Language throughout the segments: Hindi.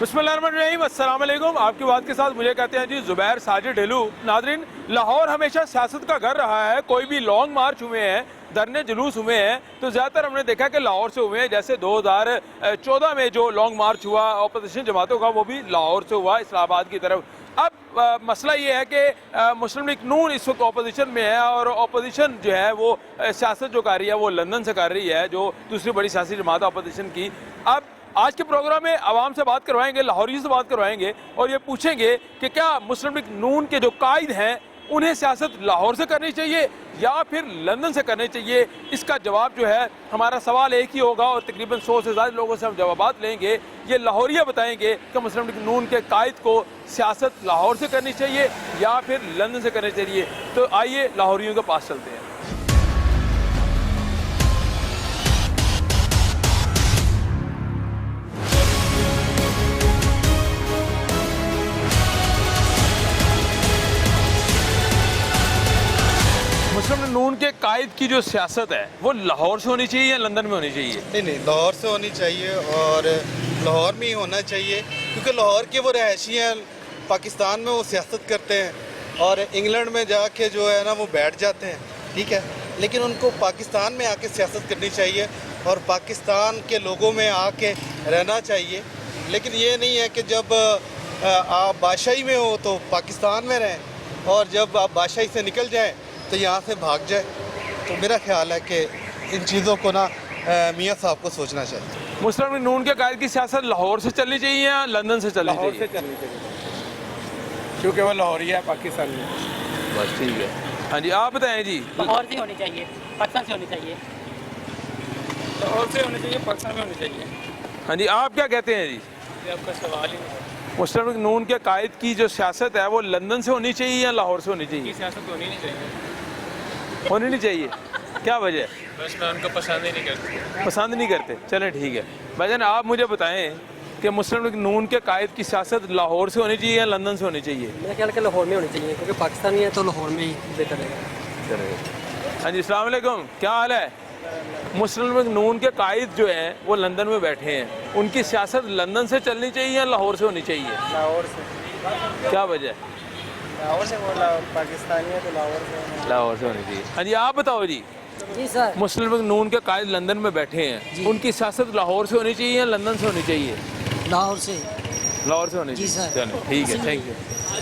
बिस्मिल्लाहिर्रहमानिर्रहीम, अस्सलाम वालेकुम। आपकी बात के साथ मुझे कहते हैं जी ज़ुबैर साजिद ढेलू। नाज़रीन, लाहौर हमेशा सियासत का घर रहा है। कोई भी लॉन्ग मार्च हुए हैं, धरने जुलूस हुए हैं, तो ज़्यादातर हमने देखा कि लाहौर से हुए हैं। जैसे 2014 में जो लॉन्ग मार्च हुआ अपोजिशन जमातों का, वो भी लाहौर से हुआ इस्लामाबाद की तरफ। अब मसला ये है कि मुस्लिम लीग नून इस वक्त अपोजिशन में है और अपोजिशन जो है वो सियासत जो कर रही है वो लंदन से कर रही है, जो दूसरी बड़ी सियासी जमात है अपोजिशन की। अब आज के प्रोग्राम में आवाम से बात करवाएंगे, लाहौरियों से बात करवाएंगे और ये पूछेंगे कि क्या मुस्लिम लीग नून के जो कायद हैं उन्हें सियासत लाहौर से करनी चाहिए या फिर लंदन से करनी चाहिए। इसका जवाब जो है, हमारा सवाल एक ही होगा और तकरीबन 100 से ज़्यादा लोगों से हम जवाबात लेंगे। ये लाहौरिया बताएंगे कि मुस्लिम लीग नून के कायद को सियासत लाहौर से करनी चाहिए या फिर लंदन से करनी चाहिए। तो आइए लाहौरियों के पास चलते हैं। मुस्लिम लीग नून के कायद की जो सियासत है वो लाहौर से होनी चाहिए या लंदन में होनी चाहिए? नहीं, लाहौर से होनी चाहिए और लाहौर में ही होना चाहिए, क्योंकि लाहौर के वो रहायशी हैं, पाकिस्तान में वो सियासत करते हैं और इंग्लैंड में जाके जो है ना वो बैठ जाते हैं, ठीक है। लेकिन उनको पाकिस्तान में आके सियासत करनी चाहिए और पाकिस्तान के लोगों में आके रहना चाहिए। लेकिन ये नहीं है कि जब आप बादशाही में हो तो पाकिस्तान में रहें और जब आप बादशाही से निकल जाएं तो यहाँ से भाग जाए। तो मेरा ख्याल है कि इन चीज़ों को ना मियाँ साहब को सोचना चाहिए। मुस्लिम लीग नून के कायद की सियासत लाहौर से चलनी चाहिए या लंदन से चलनी चाहिए? लाहौर से चलनी चाहिए, क्योंकि वो लाहौरिया है पाकिस्तान में। बस ठीक है। हाँ जी, आप बताएं जी। लाहौर से होनी चाहिए, पाकिस्तान से होनी चाहिए। लाहौर से होनी चाहिए, पाकिस्तान में होनी चाहिए। हाँ जी, आप क्या कहते हैं जी? ये आपका सवाल ही नहीं। मुस्लिम लीग नून के कायद की जो सियासत है वो लंदन से होनी चाहिए या लाहौर से होनी चाहिए? सियासत होनी नहीं चाहिए। होनी नहीं चाहिए, क्या वजह है? बस मैं उनको पसंद ही नहीं करती। पसंद नहीं करते, चलें ठीक है। भाईजान, आप मुझे बताएं कि मुस्लिम लीग नून के कायद की सियासत लाहौर से होनी चाहिए या लंदन से होनी चाहिए? मेरा ख्याल है लाहौर में होनी चाहिए, क्योंकि पाकिस्तानी है तो लाहौर में ही बेहतर रहेगा। हाँ जी, अस्सलाम वालेकुम, क्या हाल है? मुस्लिम लीग नून के कायद जो हैं वो लंदन में बैठे हैं, उनकी सियासत लंदन से चलनी चाहिए या लाहौर से होनी चाहिए? लाहौर से। क्या वजह है? लाहौर से, वो पाकिस्तानी है तो लाहौर से होनी चाहिए। हाँ जी, आप बताओ जी। जी सर। मुस्लिम लीग नून के कायद लंदन में बैठे हैं, उनकी सियासत लाहौर से होनी चाहिए या लंदन से होनी चाहिए? लाहौर से। लाहौर से होनी जी चाहिए। सर। चलो ठीक है, thank you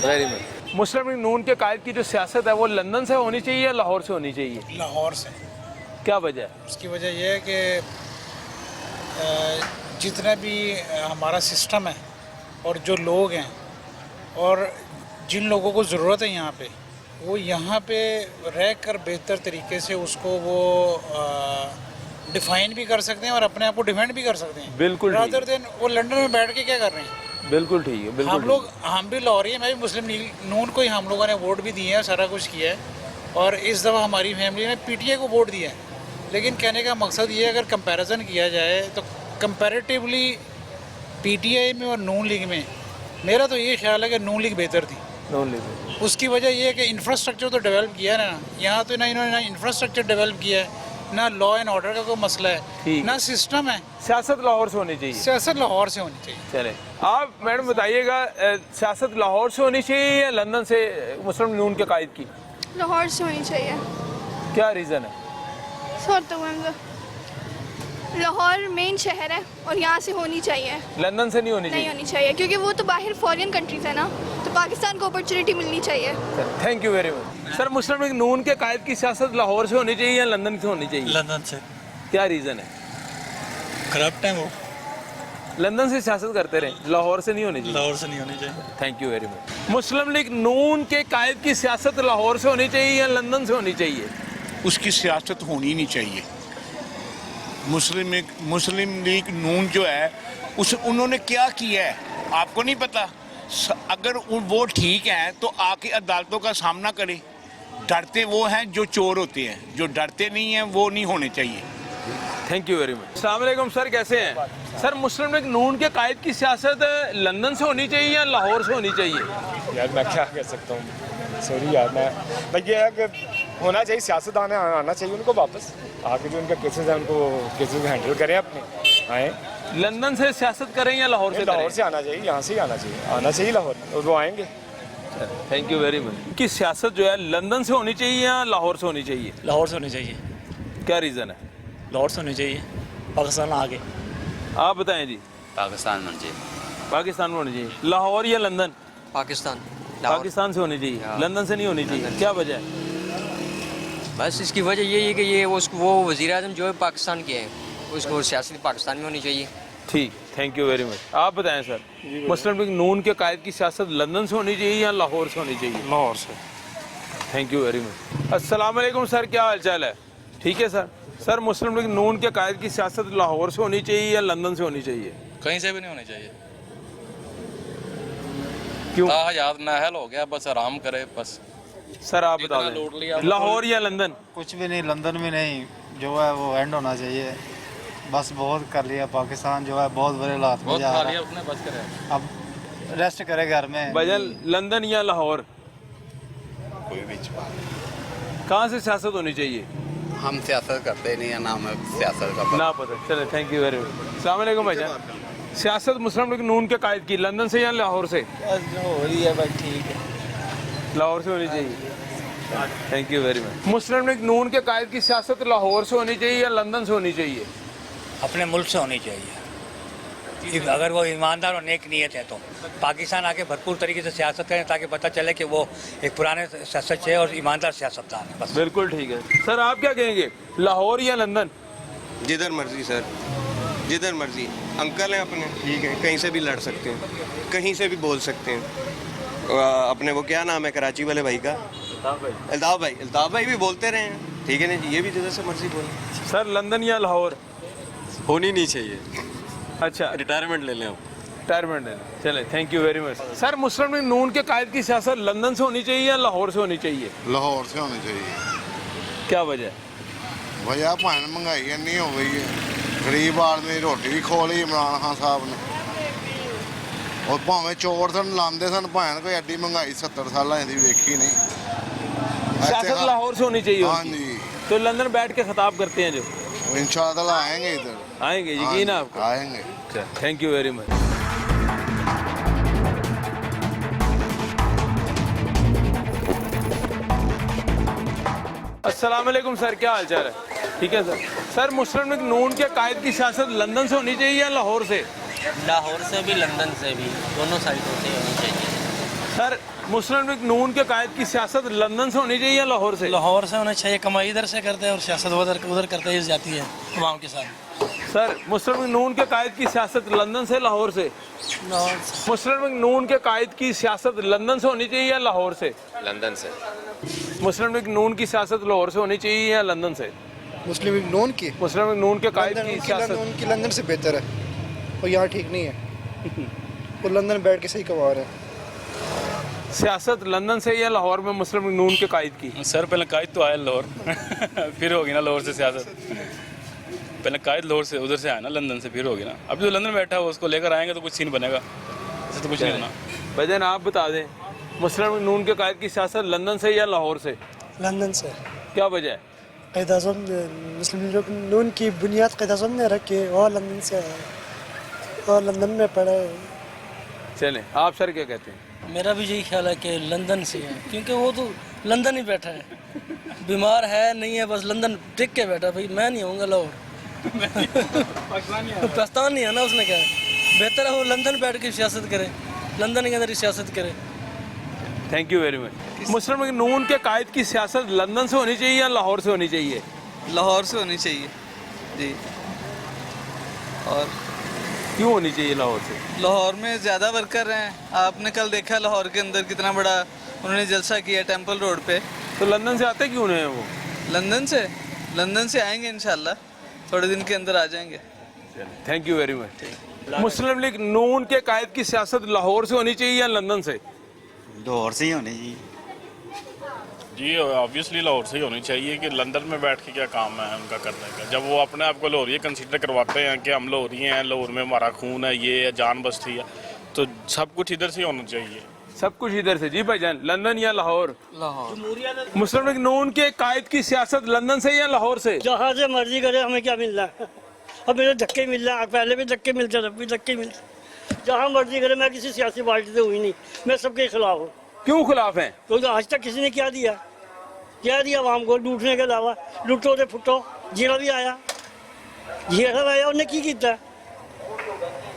very much. Muslim League Noon के कायद की जो सियासत है वो लंदन से होनी चाहिए या लाहौर से होनी चाहिए? लाहौर से। क्या वजह है? उसकी वजह यह है कि जितना भी हमारा सिस्टम है और जो लोग हैं और जिन लोगों को ज़रूरत है यहाँ पे, वो यहाँ पे रह कर बेहतर तरीके से उसको वो डिफ़ाइन भी कर सकते हैं और अपने आप को डिफेंड भी कर सकते हैं। बिल्कुल रादर देन वो लंदन में बैठ के क्या कर रहे हैं। बिल्कुल ठीक है, बिल्कुल। हम भी लाहौरी हैं, मैं भी मुस्लिम लीग नून को ही हम लोगों ने वोट भी दिए हैं, सारा कुछ किया है और इस दफ़ा हमारी फैमिली ने पीटीआई को वोट दिया है। लेकिन कहने का मकसद ये है, अगर कंपैरिजन किया जाए तो कंपैरेटिवली पीटीआई में और नून लीग में मेरा तो ये ख्याल है कि नून लीग बेहतर थी। नून लीग। उसकी वजह ये है कि इंफ्रास्ट्रक्चर तो डेवलप किया है ना, यहाँ तो ना इन्होंने ना इंफ्रास्ट्रक्चर डेवलप किया है, ना लॉ एंड ऑर्डर का कोई मसला है, ना सिस्टम है। सियासत लाहौर से होनी चाहिए। सियासत लाहौर से होनी चाहिए। चले, आप मैडम बताइएगा, सियासत लाहौर से होनी चाहिए या लंदन से मुस्लिम लीग नून के कायद की? लाहौर से होनी चाहिए। क्या रीज़न है? लाहौर मेन शहर है और यहाँ से होनी चाहिए। लंदन से नहीं होनी नहीं चाहिए? होनी चाहिए, क्योंकि वो तो बाहर फॉरेन कंट्रीज है ना, तो पाकिस्तान को अपॉर्चुनिटी मिलनी चाहिए। Thank you very much. Sir, Muslim League Noon के कायद की सियासत लाहौर से होनी चाहिए या लंदन से होनी चाहिए? लंदन से। क्या रीज़न है? करप्ट है वो। लंदन से सियासत करते रहे, लाहौर से नहीं होनी चाहिए? लाहौर से नहीं होनी चाहिए। Thank you very much. Muslim League Noon के कायद की सियासत लाहौर से होनी चाहिए या लंदन से होनी चाहिए? उसकी सियासत होनी नहीं चाहिए। मुस्लिम लीग नून जो है उन्होंने क्या किया है आपको नहीं पता? अगर वो ठीक है तो आके अदालतों का सामना करे। डरते वो हैं जो चोर होते हैं, जो डरते नहीं हैं वो नहीं होने चाहिए। Thank you very much. अस्सलाम वालेकुम सर, कैसे हैं? सर, मुस्लिम लीग नून के कायद की सियासत लंदन से होनी चाहिए या लाहौर से होनी चाहिए? यार मैं क्या कह सकता हूँ, सॉरी यार, मैं ये है कि होना चाहिए, सियासत आना चाहिए उनको, वापस आके जो उनका केसेस है उनको केसेस हैंडल करें, अपने आए लंदन से सियासत करें या लाहौर से लाहौर करें? से आना चाहिए, यहाँ से ही आना चाहिए लाहौर, और वो आएंगे। Thank you very much. कि सियासत जो है लंदन से होनी चाहिए या लाहौर से होनी चाहिए? लाहौर से होनी चाहिए, क्या रीज़न है? लाहौर से होनी चाहिए, पाकिस्तान आगे। आप बताएं जी। पाकिस्तान में चाहिए। पाकिस्तान में होनी चाहिए। लाहौर या लंदन? पाकिस्तान। पाकिस्तान से होनी चाहिए, लंदन से नहीं होनी चाहिए। क्या वजह है? बस इसकी वजह यही है कि ये वो वज़ीर आज़म जो है पाकिस्तान के हैं, उसको सियासत पाकिस्तान में होनी चाहिए। ठीक, थैंक यू वेरी मच। आप बताएं सर, मुस्लिम लीग नून के कायद की सियासत लंदन से होनी चाहिए या लाहौर से होनी चाहिए? लाहौर से। Thank you very much. अस्सलाम वालेकुम सर, क्या हाल चाल है? ठीक है सर। सर, मुस्लिम लीग नून के कायद की सियासत लाहौर से होनी चाहिए या लंदन से होनी चाहिए? कहीं से भी नहीं होनी चाहिए। क्यों? याद नाहल हो गया, बस आराम करे बस। सर आप बता लूट लिया दें, लाहौर या लंदन? कुछ भी नहीं, लंदन में नहीं, जो है वो एंड होना चाहिए। बस बहुत कर लिया, पाकिस्तान जो है बहुत बुरे हालात में जा रहा है, उसने बस करे। अब रेस्ट करे घर में। बजल लंदन या लाहौर? कोई भी कहाँ से सियासत होनी चाहिए? हम सियासत करते नहीं है, नाम है सियासत का। ना पता। चले, थैंक यू वेरी मच। अस्सलाम वालेकुम भाईजान। सियासत मुस्लिम लीग नून के कायद की लंदन से या लाहौर से? जो हो रही है भाई ठीक है, लाहौर से होनी चाहिए। Thank you very much. Muslim League Noon के कायद की सियासत लाहौर से होनी चाहिए या लंदन से होनी चाहिए? अपने मुल्क से होनी चाहिए, अगर वो ईमानदार और नेक नीयत है तो। पाकिस्तान आके भरपूर तरीके से सियासत करें ताकि पता चले कि वो एक पुराने सियासत है और ईमानदार सियासतदान है, बस। बिल्कुल ठीक है। सर आप क्या कहेंगे, लाहौर या लंदन? जिधर मर्जी सर, जिधर मर्जी। अंकल हैं अपने, ठीक है, कहीं से भी लड़ सकते हैं, कहीं से भी बोल सकते हैं। अपने वो क्या नाम है कराची वाले भाई का? अल्ताफ भाई भी बोलते रहे हैं, ठीक है ना जी, ये भी जिधर से मर्जी बोले। सर लंदन या लाहौर? होनी नहीं चाहिए। अच्छा, रिटायरमेंट ले लें आप। रिटायरमेंट है। चले, thank you very much. Sir, Muslim League Noon के कायद की सियासत लंदन से होनी चाहिए या लाहौर से होनी चाहिए? लाहौर से होनी चाहिए। क्या वजह है? वजह भान महंगाई नहीं हो गई है, गरीब आदमी रोटी भी खो ली इमरान खान साहब ने। और भावें चोर सन लाते सन, भान कोई एडी महंगाई 70 साल की वेखी नहीं। सियासत लाहौर से होनी चाहिए। हाँ जी। तो लंदन बैठ के खिताब करते हैं जो, इंशाल्लाह आएंगे इधर, आएंगे, यकीन है आपको? आएंगे। Thank you very much. अस्सलाम वालेकुम सर, क्या हाल चाल है? ठीक है सर। सर, मुस्लिम लीग नून के कायद की सियासत लंदन से होनी चाहिए या लाहौर से? लाहौर से भी लंदन से भी, दोनों साइडों से होनी चाहिए। सर, मुस्लिम लीग नून के कायद की सियासत लंदन से होनी चाहिए या लाहौर से? लाहौर से होना चाहिए, कमाई इधर से करते हैं और सियासत उधर करते ही जाती है अवाम के साथ। सर, मुस्लिम लीग नून के कायद की सियासत लंदन से लाहौर से? लाहौर से। मुस्लिम लीग नून के कायद की सियासत लंदन से होनी चाहिए या लाहौर से? लंदन से। मुस्लिम लीग नून की सियासत लाहौर से होनी चाहिए या लंदन से? मुस्लिम लीग नून की, मुस्लिम लीग नून के कायद की सियासत उनकी लंदन से बेहतर है, और यहाँ ठीक नहीं है। वो लंदन बैठ के सही कमा रहे हैं। सियासत लंदन से या लाहौर में मुस्लिम लीग नून के कायद की? सर पहले कायद तो आया लाहौर फिर होगी ना लाहौर से सियासत। पहले कायद लाहौर से, उधर से आया ना लंदन से, फिर होगी ना। अभी जो लंदन बैठा है उसको लेकर आएंगे तो कुछ सीन बनेगा, ऐसे तो कुछ नहीं होना। भजन आप बता दें, मुस्लिम लीग नून के कायद की सियासत लंदन से या लाहौर से? लंदन से। क्या वजह है? मुस्लिम लीग नून की बुनियाद क़यादत ने रखी और लंदन से है और लंदन में पढ़े। चलें, आप सर क्या कहते हैं? मेरा भी यही ख्याल है कि लंदन से है, क्योंकि वो तो लंदन ही बैठा है, बीमार है नहीं है, बस लंदन टिक के बैठा। भाई मैं नहीं होऊंगा लाहौर पाकिस्तान नहीं है ना, उसने कहा बेहतर है वो लंदन बैठ के सियासत करे, लंदन के अंदर ही सियासत करे। Thank you very much. Muslim League Noon के कायद की सियासत लंदन से होनी चाहिए या लाहौर से होनी चाहिए? लाहौर से होनी चाहिए जी। और क्यों होनी चाहिए लाहौर से? लाहौर में ज़्यादा वर्कर हैं, आपने कल देखा लाहौर के अंदर कितना बड़ा उन्होंने जलसा किया टेंपल रोड पे। तो लंदन से आते क्यों नहीं है वो? लंदन से आएंगे इंशाल्लाह, थोड़े दिन के अंदर आ जाएंगे। Thank you very much. Muslim League Noon के कायद की सियासत लाहौर से होनी चाहिए या लंदन से? लाहौर से ही होनी चाहिए जी, ऑब्वियसली लाहौर से ही होनी चाहिए। कि लंदन में बैठ के क्या काम है उनका करने का, जब वो अपने आप को लाहौरी कंसीडर करवाते हैं कि हम लाहौरी हैं, लाहौर में हमारा खून है, ये है, जान बस्ती है, तो सब कुछ इधर से ही होना चाहिए। सब कुछ इधर से। जी भाईजान, लंदन या लाहौर? लाहौर। मुस्लिम लीग नून के कायद की सियासत लंदन से या लाहौर से? जहाँ से मर्जी करे, हमें क्या मिल रहा है। अब मेरे धक्के मिल रहे हैं, पहले भी धक्के मिलते हैं, अब भी धक्के मिलते, जहाँ मर्जी करे। मैं किसी सियासी पार्टी से हुई नहीं, मैं सबके खिलाफ हूँ। क्यों खिलाफ हैं? क्योंकि आज तक किसी ने क्या दिया आवाम को, लूटने के अलावा। लुटो तो फुटो, जीरा भी आया, जीरा आया, उन्हें की किया?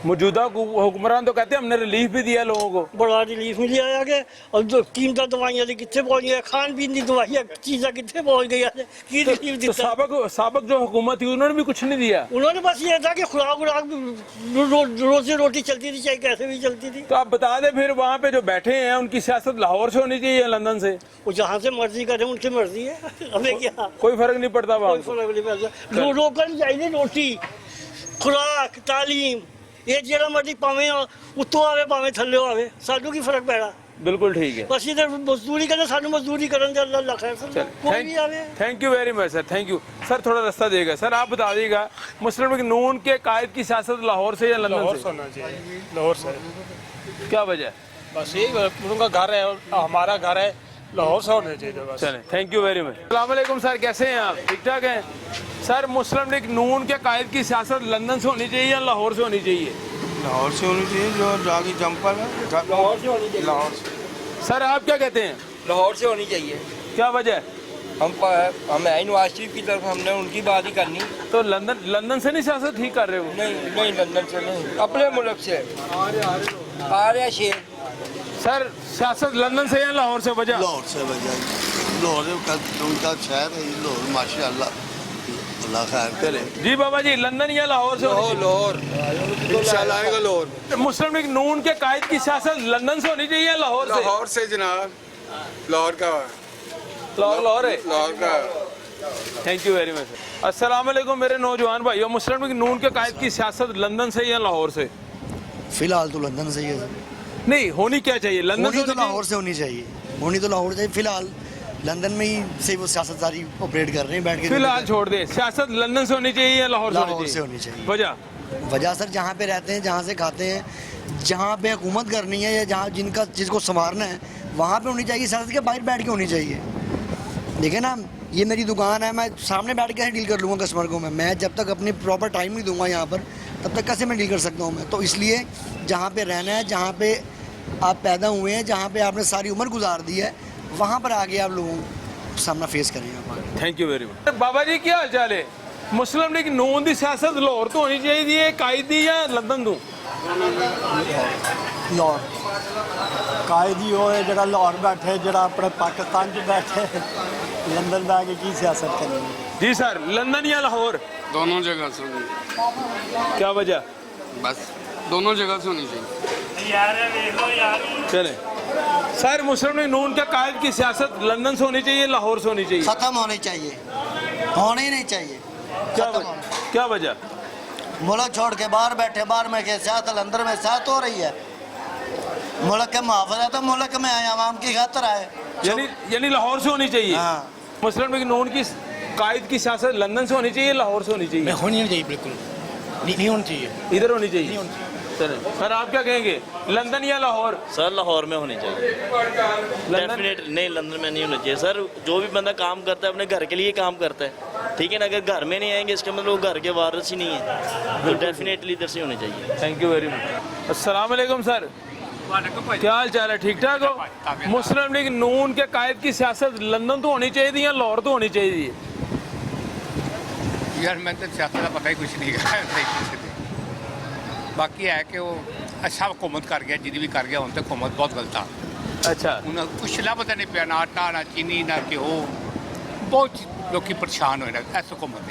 मौजूदा हुक्मरान तो कहते हैं हमने रिलीफ भी दिया लोगों को, बड़ा रिलीफ मिल आया कि और जो कीमत दवाइयां कितने पहुंच गई, खान पीन की दवाइयां चीज़ें कितने पहुंच गई, की रिलीफ तो दिता। साबक जो हुकूमत थी उन्होंने भी कुछ नहीं दिया। उन्होंने बस ये था कि खुराक रोज से रोटी चलती थी, चाहे कैसे भी चलती थी। तो आप बता दें फिर वहाँ पे जो बैठे हैं उनकी सियासत लाहौर से होनी चाहिए या लंदन से? वो जहाँ से मर्जी करें, उनकी मर्जी है, हमें क्या, कोई फर्क नहीं पड़ता वहाँ कोई फर्क नहीं पड़ता। रोकनी चाहिए रोटी, खुराक, तालीम, ये जेड़ा मर्जी पावे उत्तों आवे पावे थल्ले आवे, सानू की फर्क पैड़ा। बिल्कुल ठीक है। बस इधर मजदूरी करें, सानू मजदूरी करन दे, अल्लाह खैर से कोई भी आवे। Thank you very much sir, thank you sir. थोड़ा रास्ता देगा सर, आप बता दीजिएगा मुस्लिम लीग नून के कायद की सियासत लाहौर से या लंदन से? होना चाहिए लाहौर से। क्या वजह? बस यही उनका घर है और हमारा घर है, लाहौर से होना चाहिए बस। चलें, थैंक यू वेरी मच। अस्सलाम वालेकुम सर, कैसे हैं आप? ठीक ठाक हैं सर। मुस्लिम लीग नून के कायद की सियासत लंदन से होनी चाहिए या लाहौर से होनी चाहिए? लाहौर से होनी चाहिए, जो जागी जंपर है लाहौर से होनी चाहिए। लाहौर से। सर आप क्या कहते हैं? लाहौर से होनी चाहिए। क्या वजह? हम है नवाज शरीफ की तरफ, हमने उनकी बात ही करनी। तो लंदन से नहीं सियासत ठीक कर रहे हो? नहीं लंदन से नहीं, अपने मुल्क से आ रहे शेर। सर सियासत लंदन से या लाहौर से? वजह लाहौर से वजह, लाहौर उनका शहर है लाहौर, माशाअल्लाह, अल्लाह खैर करे। जी बाबा जी, लंदन या लाहौर से? लाहौर इंशाल्लाह आएगा लाहौर। मुस्लिम लीग नून के कायद की सियासत लंदन से होनी चाहिए या लाहौर से? लाहौर से जनाब, लाहौर का लाहौर है। लाहौर का। Thank you very much. अस्सलाम वालेकुम मेरे नौजवान भाइयों, मुस्लिम लीग नून के कायद की सियासत लंदन से या लाहौर से? फिलहाल तो लंदन से ही है। नहीं, होनी क्या चाहिए? लंदन से? तो लाहौर से होनी चाहिए, होनी तो लाहौर से। फिलहाल लंदन में ही से वो सियासत सारी ऑपरेट कर रहे हैं बैठ के। फिलहाल छोड़ दे, सियासत लंदन से होनी चाहिए या लाहौर से होनी चाहिए? वजह सर जहाँ पे रहते हैं, जहाँ से खाते हैं, जहाँ पे हुकूमत करनी है या जहाँ जिसको संवारना है, वहाँ पे होनी चाहिए सियासत के, बाहर बैठ के होनी चाहिए। देखिए ना, ये मेरी दुकान है, मैं सामने बैठ के डील कर लूँगा कस्टमर को। मैं जब तक अपनी प्रॉपर टाइम नहीं दूंगा यहाँ पर, तब तक कैसे मैं डील कर सकता हूँ मैं? तो इसलिए जहाँ पे रहना है, जहाँ पे आप पैदा हुए हैं, जहाँ पे आपने सारी उम्र गुजार दी है, वहाँ पर आगे आप लोगों को सामना फेस करेंगे। Thank you very much. बाबा जी क्या हाल चाल है? मुस्लिम लीग नून की सियासत लाहौर तो होनी चाहिए कायदी या लंदन तो? लाहौर कायदी हो जरा लाहौर बैठे, जरा अपने पाकिस्तान च बैठे, लंदन में आके की सियासत करेंगे। जी सर, लंदन या लाहौर? दोनों जगह से होनी। क्या वजह? बस दोनों जगह से होनी चाहिए। चले सर, मुस्लिम लीग नून के कायद की सियासत लंदन से होनी चाहिए लाहौर से होनी चाहिए? खत्म होनी चाहिए, होनी ही नहीं चाहिए। क्या वजह? मुल्क छोड़ के बाहर बैठे, बाहर में के सियासत अंदर में सियासत हो रही है। मुल्क के मुहाफिज है तो मुल्क में आए, आवाम की खातिर आए। यानी लाहौर से होनी चाहिए। मुस्लिम लीग नून की कायद की सियासत लंदन से होनी चाहिए लाहौर से होनी चाहिए? होनी नहीं चाहिए, बिल्कुल नहीं होनी चाहिए, इधर होनी चाहिए। सर आप क्या कहेंगे, लंदन या लाहौर? सर लाहौर में होनी चाहिए, डेफिनेट नहीं, लंदन में नहीं होनी चाहिए। सर जो भी बंदा काम करता है अपने घर के लिए काम करता है, ठीक है ना? अगर घर में नहीं आएंगे इसका मतलब वो घर के वारिस ही नहीं है, तो डेफिनेटली इधर से होनी चाहिए। Thank you very much. अस्सलाम वालेकुम सर, क्या हाल चाल है? ठीक ठाक हो? मुस्लिम लीग नून के कायद की सियासत लंदन तो होनी चाहिए या लाहौर तो होनी चाहिए? यार मैं तो सियासत का पता ही कुछ नहीं है। बाकी है कि वो अच्छा हुकूमत कर गया, जिन्हें भी कर गया, उनसे हुकूमत बहुत गलत था। अच्छा, उन्हें कुछ लभदा नहीं पिया, ना आटा ना चीनी ना घ्यो, बहुत लोग परेशान होए इस हुकूमत।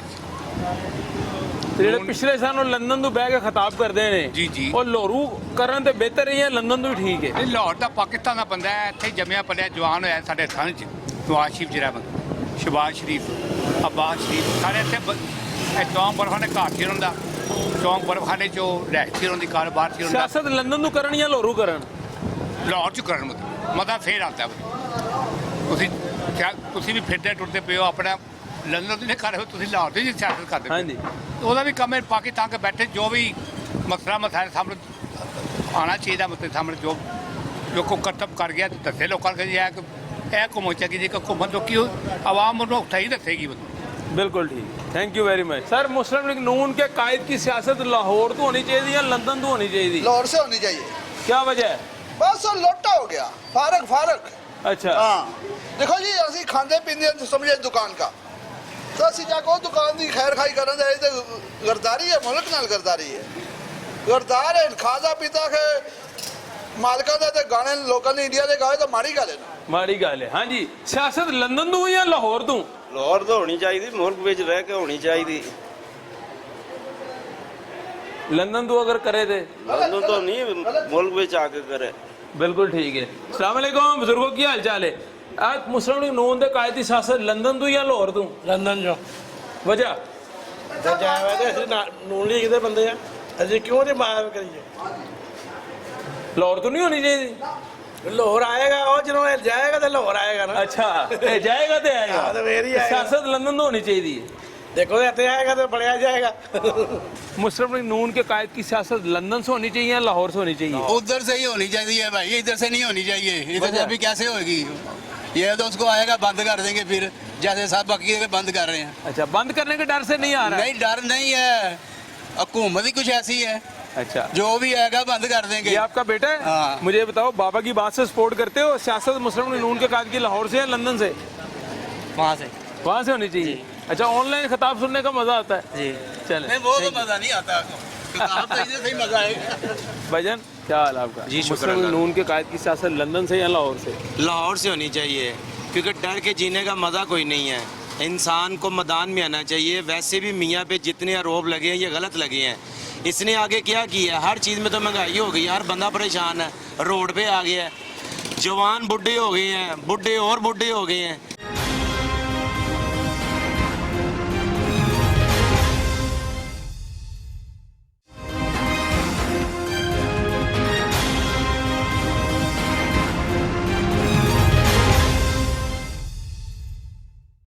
ਜਿਹੜੇ ਪਿਛਲੇ ਸਾਨੂੰ ਲੰਦਨ ਤੋਂ ਬਹਿ ਕੇ ਖਿਤਾਬ ਕਰਦੇ ਨੇ ਜੀ ਜੀ, ਉਹ ਲਾਹੌਰੂ ਕਰਨ ਤੇ ਬਿਹਤਰ ਹੈ ਜਾਂ ਲੰਦਨ ਤੋਂ ਠੀਕ ਹੈ? ਇਹ ਲਾਹੌਰ ਦਾ ਪਾਕਿਸਤਾਨ ਦਾ ਬੰਦਾ ਹੈ, ਇੱਥੇ ਜੰਮਿਆ ਪਲਿਆ ਜਵਾਨ ਹੋਇਆ ਸਾਡੇ ਹੱਥਾਂ 'ਚ। ਨਵਾਜ਼ ਸ਼ਰੀਫ ਜਿਹੜਾ ਸ਼ਬਾਜ਼ ਸ਼ਰੀਫ, ਅब्बास ਸ਼ਰੀਫ, ਸਾਰੇ ਇੱਥੇ ਚੌਂਕ ਬਰਫਾਨੇ ਘਰ ਸੀ ਉਹਨਾਂ ਦਾ, ਚੌਂਕ ਬਰਫਾਨੇ 'ਚੋਂ ਰਹਿ ਸੀ ਉਹਨਾਂ ਦੀ, ਕਾਰੋਬਾਰ ਸੀ ਉਹਨਾਂ ਦਾ। ਸਿਆਸਤ ਲੰਦਨ ਤੋਂ ਕਰਨ ਜਾਂ ਲਾਹੌਰੂ ਕਰਨ? ਲਾਹੌਰ 'ਚ ਕਰਨ ਮਤਲਬ ਫੇਰ ਆਉਂਦਾ। ਤੁਸੀਂ ਵੀ ਫਿਰਦੇ ਟੁਰਦੇ ਪਏ ਹੋ ਆਪਣਾ, लंदन नहीं कर रहे हो, तुम लाहौर की सियासत करते। हाँ जी, वह भी कम है। पाकिस्तान के बैठे जो भी मसला मसाइल सामने आना चाहिए, मतलब सामने जो को करतब कर गया दसे लोगों को कि यह हुकूमत चाहिए जी, हुकूमत लोग आवाम सही दसेगी। बिल्कुल ठीक, thank you very much. Sir Muslim League Noon के कायद की सियासत लाहौर तो होनी चाहिए या लंदन तो होनी चाहिए? लाहौर से होनी चाहिए। क्या वजह है? बस लोटा हो गया, फारक। अच्छा हाँ देखो जी, असि खाते पीते समझे दुकान का, तो असि जाके वो दुकान की खैर खाई करन जाए तो गरदारी है, मुल्क नाल गरदारी है। गरदार है खादा पीता के मालका दे गाने लोगों ने इंडिया के गाए तो माड़ी गल है ना। माड़ी गल है। हाँ जी, सियासत लंदन तो या लाहौर तो? लाहौर तो होनी चाहिए, मुल्क विच रह के होनी चाहिए। लंदन तो अगर करे थे? लंदन तो नहीं, मुल्क विच आके करे। बिल्कुल ठीक है। अस्सलाम वालेकुम बुजुर्गों, की हाल चाल है? आज मुस्लिम लीग नून दे कायदी सियासत लंदन तो या लाहौर तो? लंदन जो वजह नून लीग के बंदे हैं, अजी क्यों नहीं मार करिए? लाहौर तो नहीं होनी चाहिए? लाहौर आएगा और जिन्होंने जाएगा तो लाहौर आएगा ना। अच्छा जाएगा तो आएगा। हाँ, तो मेरी आएगा। सियासत लंदन तो होनी चाहिए। देखो ऐसे आएगा तो बढ़िया जाएगा। मुस्लिम लीग नून के कायद की सियासत लंदन से होनी चाहिए या लाहौर से होनी चाहिए? उधर से ही होनी चाहिए भाई, इधर से नहीं होनी चाहिए। इधर से अभी कैसे होगी? ये तो उसको आएगा बंद कर देंगे फिर, जैसे सब बाकी बंद कर रहे हैं। अच्छा, बंद करने के डर से नहीं आ रहा? नहीं, डर नहीं है, हुकूमत ही कुछ ऐसी है। अच्छा, जो भी आएगा बंद कर देंगे। ये आपका बेटा है? हाँ। मुझे बताओ, बाबा की बात से सपोर्ट करते हो सियासत मुस्लिम लीग नून के कायद की लाहौर से या लंदन से? वहाँ से होनी चाहिए। अच्छा, ऑनलाइन खिताब सुनने का मजा आता है जी? चले, नहीं वो तो मजा नहीं आता, खिताब तो इधर से ही मजा आएगा। भाईजान क्या हाल है आपका? जी, शुक्र मुस्लिम लीग अल्लाह। नून के कायद की सियासत लंदन से या लाहौर से? लाहौर से होनी चाहिए, क्योंकि डर के जीने का मज़ा कोई नहीं है। इंसान को मैदान में आना चाहिए। वैसे भी मियाँ पे जितने आरोप लगे हैं ये गलत लगे हैं। इसने आगे क्या किया? हर चीज़ में तो महंगाई हो गई, हर बंदा परेशान है, रोड पे आ गया है, जवान बुढ़े हो गए हैं, बुढ़े और बुढ़े हो गए हैं।